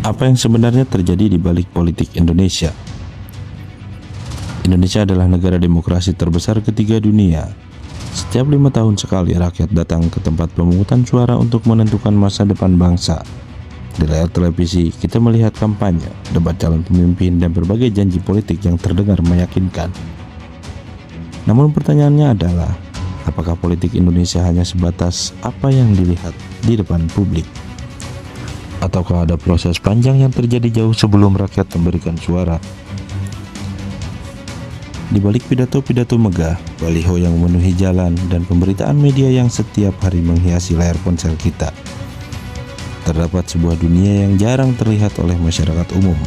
Apa yang sebenarnya terjadi di balik politik Indonesia? Indonesia adalah negara demokrasi terbesar ketiga dunia. Setiap 5 tahun sekali rakyat datang ke tempat pemungutan suara untuk menentukan masa depan bangsa. Di layar televisi, kita melihat kampanye, debat calon pemimpin, dan berbagai janji politik yang terdengar meyakinkan. Namun pertanyaannya adalah, apakah politik Indonesia hanya sebatas apa yang dilihat di depan publik? Ataukah ada proses panjang yang terjadi jauh sebelum rakyat memberikan suara? Di balik pidato-pidato megah, baliho yang memenuhi jalan, dan pemberitaan media yang setiap hari menghiasi layar ponsel kita, terdapat sebuah dunia yang jarang terlihat oleh masyarakat umum.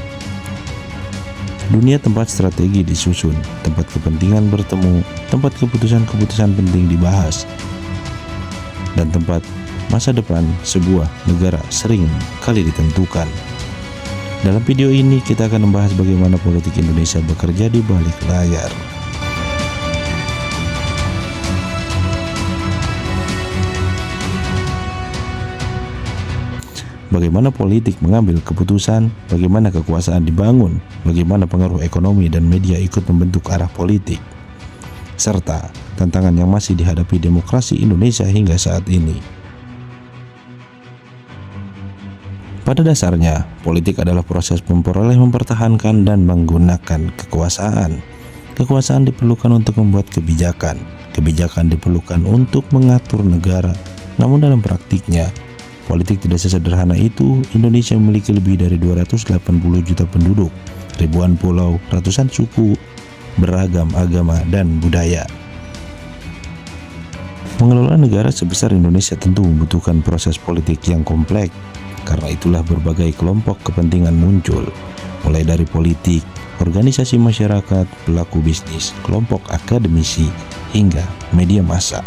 Dunia tempat strategi disusun, tempat kepentingan bertemu, tempat keputusan-keputusan penting dibahas, dan tempat masa depan sebuah negara sering kali ditentukan. Dalam video ini kita akan membahas bagaimana politik Indonesia bekerja di balik layar. Bagaimana politik mengambil keputusan, bagaimana kekuasaan dibangun, bagaimana pengaruh ekonomi dan media ikut membentuk arah politik, serta tantangan yang masih dihadapi demokrasi Indonesia hingga saat ini. Pada dasarnya, politik adalah proses memperoleh, mempertahankan, dan menggunakan kekuasaan. Kekuasaan diperlukan untuk membuat kebijakan. Kebijakan diperlukan untuk mengatur negara. Namun dalam praktiknya, politik tidak sesederhana itu. Indonesia memiliki lebih dari 280 juta penduduk, ribuan pulau, ratusan suku, beragam agama dan budaya. Mengelola negara sebesar Indonesia tentu membutuhkan proses politik yang kompleks. Karena itulah berbagai kelompok kepentingan muncul, mulai dari politik, organisasi masyarakat, pelaku bisnis, kelompok akademisi, hingga media massa.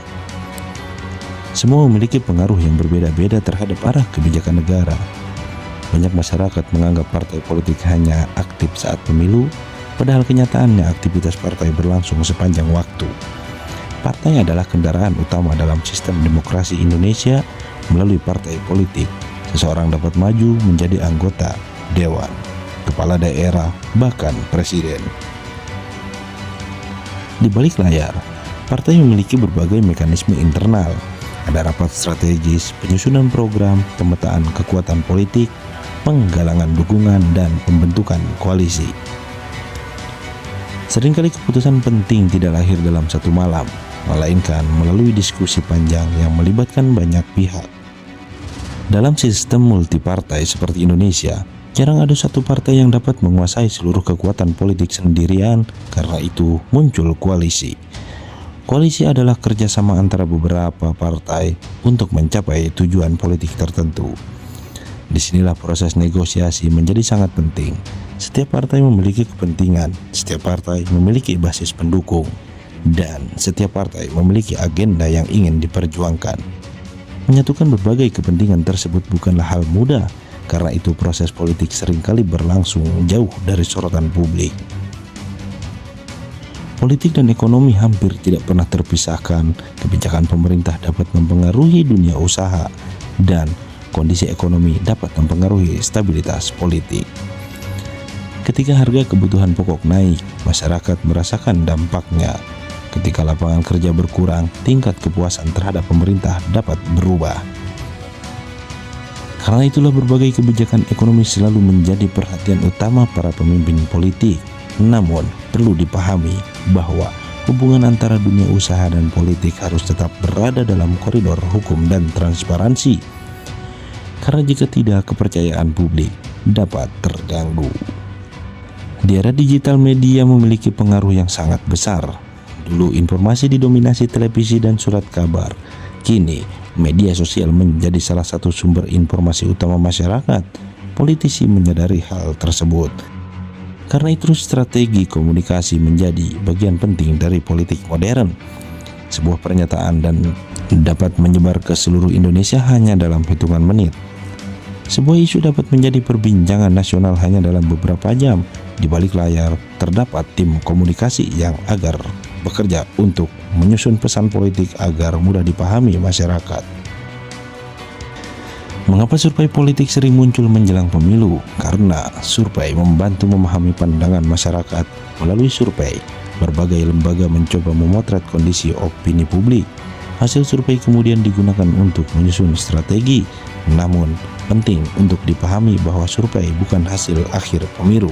Semua memiliki pengaruh yang berbeda-beda terhadap arah kebijakan negara. Banyak masyarakat menganggap partai politik hanya aktif saat pemilu, padahal kenyataannya aktivitas partai berlangsung sepanjang waktu. Partai adalah kendaraan utama dalam sistem demokrasi Indonesia. Melalui partai politik, seseorang dapat maju menjadi anggota dewan, kepala daerah, bahkan presiden. Di balik layar, partai memiliki berbagai mekanisme internal. Ada rapat strategis, penyusunan program, pemetaan kekuatan politik, penggalangan dukungan, dan pembentukan koalisi. Seringkali keputusan penting tidak lahir dalam satu malam, melainkan melalui diskusi panjang yang melibatkan banyak pihak. Dalam sistem multipartai seperti Indonesia, jarang ada satu partai yang dapat menguasai seluruh kekuatan politik sendirian. Karena itu muncul koalisi. Koalisi adalah kerjasama antara beberapa partai untuk mencapai tujuan politik tertentu. Disinilah proses negosiasi menjadi sangat penting. Setiap partai memiliki kepentingan, setiap partai memiliki basis pendukung, dan setiap partai memiliki agenda yang ingin diperjuangkan. Menyatukan berbagai kepentingan tersebut bukanlah hal mudah, karena itu proses politik seringkali berlangsung jauh dari sorotan publik. Politik dan ekonomi hampir tidak pernah terpisahkan. Kebijakan pemerintah dapat mempengaruhi dunia usaha, dan kondisi ekonomi dapat mempengaruhi stabilitas politik. Ketika harga kebutuhan pokok naik, masyarakat merasakan dampaknya. Ketika lapangan kerja berkurang, tingkat kepuasan terhadap pemerintah dapat berubah. Karena itulah berbagai kebijakan ekonomi selalu menjadi perhatian utama para pemimpin politik. Namun, perlu dipahami bahwa hubungan antara dunia usaha dan politik harus tetap berada dalam koridor hukum dan transparansi. Karena jika tidak, kepercayaan publik dapat terganggu. Di era digital, media memiliki pengaruh yang sangat besar. Dulu informasi didominasi televisi dan surat kabar. Kini media sosial menjadi salah satu sumber informasi utama masyarakat. Politisi menyadari hal tersebut. Karena itu strategi komunikasi menjadi bagian penting dari politik modern. Sebuah pernyataan dan dapat menyebar ke seluruh Indonesia hanya dalam hitungan menit. Sebuah isu dapat menjadi perbincangan nasional hanya dalam beberapa jam. Di balik layar terdapat tim komunikasi yang bekerja untuk menyusun pesan politik agar mudah dipahami masyarakat. Mengapa survei politik sering muncul menjelang pemilu? Karena survei membantu memahami pandangan masyarakat. Melalui survei, berbagai lembaga mencoba memotret kondisi opini publik. Hasil survei kemudian digunakan untuk menyusun strategi. Namun, penting untuk dipahami bahwa survei bukan hasil akhir pemilu.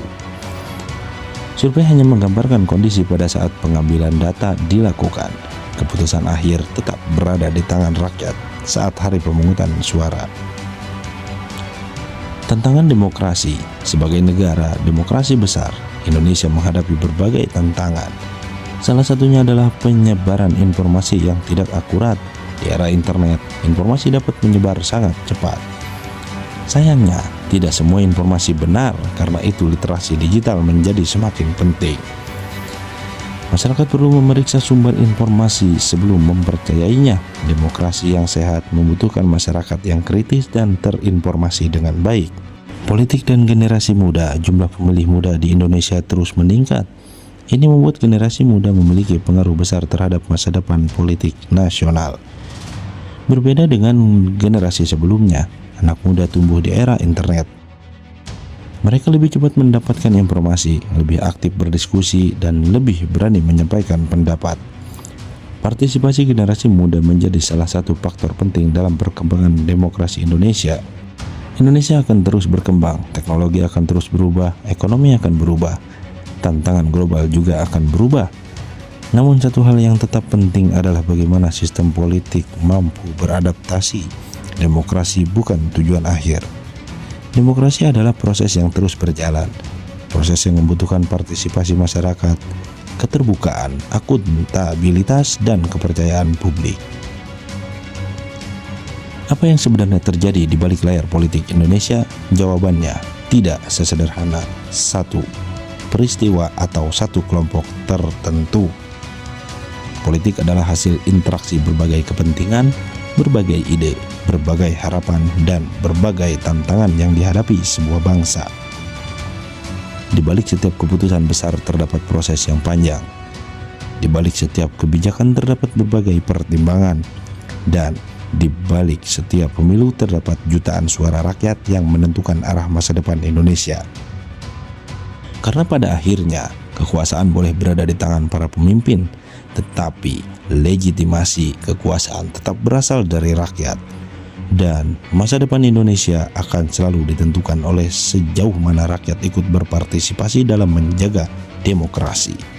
Survei hanya menggambarkan kondisi pada saat pengambilan data dilakukan. Keputusan akhir tetap berada di tangan rakyat saat hari pemungutan suara. Tantangan demokrasi. Sebagai negara demokrasi besar, Indonesia menghadapi berbagai tantangan. Salah satunya adalah penyebaran informasi yang tidak akurat. Di era internet, informasi dapat menyebar sangat cepat. Sayangnya, tidak semua informasi benar, karena itu literasi digital menjadi semakin penting. Masyarakat perlu memeriksa sumber informasi sebelum mempercayainya. Demokrasi yang sehat membutuhkan masyarakat yang kritis dan terinformasi dengan baik. Politik dan generasi muda. Jumlah pemilih muda di Indonesia terus meningkat. Ini membuat generasi muda memiliki pengaruh besar terhadap masa depan politik nasional. Berbeda dengan generasi sebelumnya, anak muda tumbuh di era internet. Mereka lebih cepat mendapatkan informasi, lebih aktif berdiskusi, dan lebih berani menyampaikan pendapat. Partisipasi generasi muda menjadi salah satu faktor penting dalam perkembangan demokrasi Indonesia. Indonesia akan terus berkembang, teknologi akan terus berubah, ekonomi akan berubah, tantangan global juga akan berubah. Namun satu hal yang tetap penting adalah bagaimana sistem politik mampu beradaptasi. Demokrasi bukan tujuan akhir. Demokrasi adalah proses yang terus berjalan, proses yang membutuhkan partisipasi masyarakat, keterbukaan, akuntabilitas, dan kepercayaan publik. Apa yang sebenarnya terjadi di balik layar politik Indonesia? Jawabannya tidak sesederhana satu peristiwa atau satu kelompok tertentu. Politik adalah hasil interaksi berbagai kepentingan, berbagai ide, berbagai harapan, dan berbagai tantangan yang dihadapi sebuah bangsa. Di balik setiap keputusan besar terdapat proses yang panjang. Di balik setiap kebijakan terdapat berbagai pertimbangan. Dan di balik setiap pemilu terdapat jutaan suara rakyat yang menentukan arah masa depan Indonesia. Karena pada akhirnya, kekuasaan boleh berada di tangan para pemimpin, tetapi legitimasi kekuasaan tetap berasal dari rakyat. Dan masa depan Indonesia akan selalu ditentukan oleh sejauh mana rakyat ikut berpartisipasi dalam menjaga demokrasi.